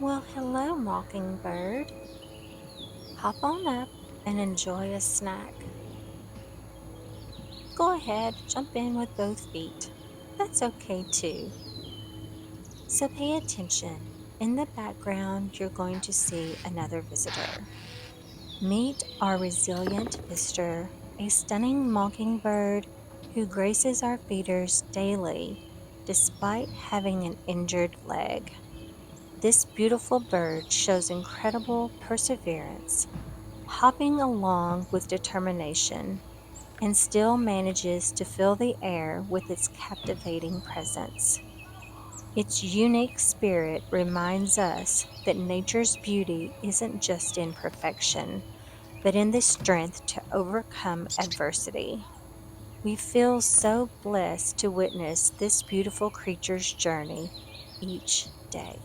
Well, hello, mockingbird. Hop on up and enjoy a snack. Go ahead, jump in with both feet. That's okay too. So pay attention. In the background, you're going to see another visitor. Meet our resilient visitor, a stunning mockingbird who graces our feeders daily despite having an injured leg. This beautiful bird shows incredible perseverance, hopping along with determination, and still manages to fill the air with its captivating presence. Its unique spirit reminds us that nature's beauty isn't just in perfection, but in the strength to overcome adversity. We feel so blessed to witness this beautiful creature's journey each day.